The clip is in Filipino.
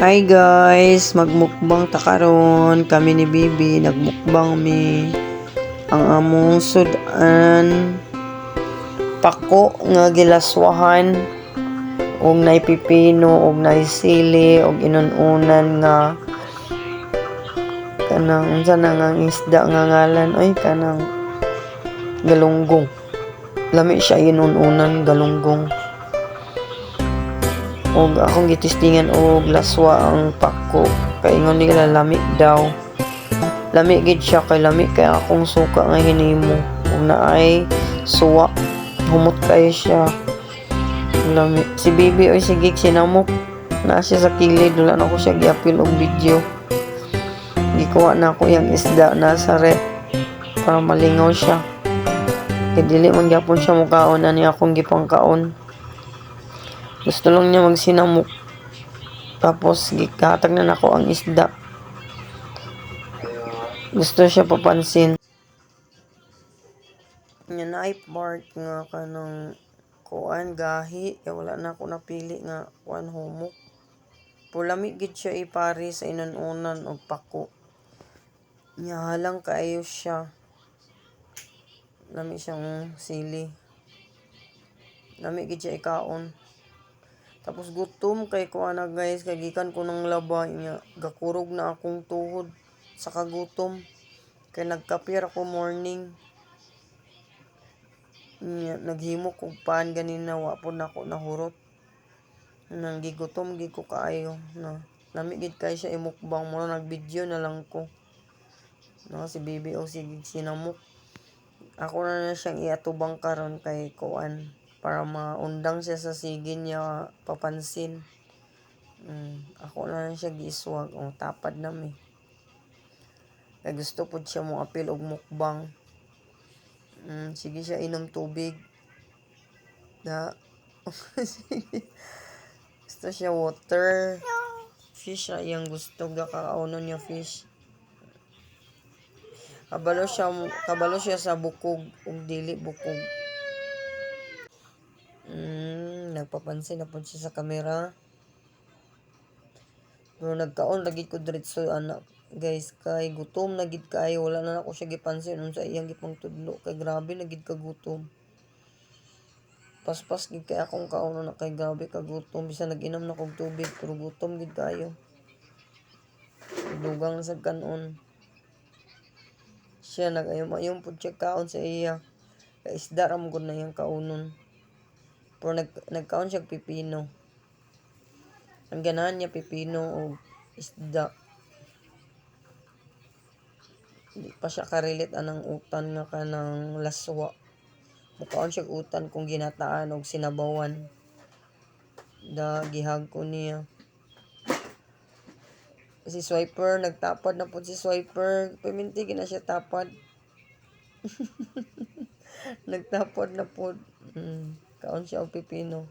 Hi guys, magmukbang ta karon kami ni Bibi nagmukbang mi ang among sudan pako nga gilaswahan og nay pipino og nay sili og inununan nga kanang unsa na nga isda nga ngalan oy kanang galunggong. Lami siya inununan galunggong. Og akong gitistingan og laswa ang pako kay ingon nila lami daw, lami gid siya kay lami kay akong suka nga hinimo og naay suwa humot kayo siya lami. Si Bibi oy sige sinamok na siya sa kilid, wala na ko siya giapil og video, gikuha na ako yung isda nasa rep para malingaw siya kay dili man gyapon siya mukaon ani akong gipangkaon. Gusto lang niya magsinamok. Tapos, gikatag na nako ang isda. Gusto siya papansin. Yan na ay part nga kanang kuan gahi. Kaya wala na ako napili nga kuan humok. Pulami gid siya ipari sa inununan og pako. Nyahalang kaayo siya. Lami siyang sili. Lami gid siya ikaon. Tapos gutom kay kuha na guys, kay gikan ko ng laba niya, gakurog na akong tuhod sa kagutom. Kay nagkapir ako morning. Niya, naghimok og pan ganina, wa po na ako nahurot. Nang gigutom gid ko kaayo na. Lami gid kay siya imukbang mo, nagvideo na lang ko. No, si Bibi o sige sinamok. Ako na siyang iatubang karon kay kuan para maundang siya sa sige niya papansin. Ako na lang siya giiswag o tapad na mi. Kaya gusto po siya mo apil og mukbang. Sige siya inom tubig. Da. Gusto siya water. Fish siya iyang gusto gakaunon niya fish. Kabalo siya sa bukog ug dili bukog. Nagpapansin na po siya sa camera. Pero nagkaon lagi ko diretso anak guys kay gutom na gid kayo, wala na ako siya gipansin unsa iyang gipang tudlo kay grabe na gid kagutom. Paspas gid kay akong kaon na kay grabe kagutom bisan nag-inom na kog tubig pero gutom gid kayo. Dugang sa kanon. Siya nag-ayom pud siya kaon sa iya. Kay isda ra mo gud na iyang kaunon. Pero nagkaon siya pipino. Ang ganahan niya pipino o isda. Di pa siya karelit anang utan nga kanang laswa. Mukaon siya utan kung ginataan og sinabawan. Da gihag ko niya. Si Swiper, nagtapad na po si Swiper. Paminti na siya tapad. Nagtapad na po. Kaon siya og pipino.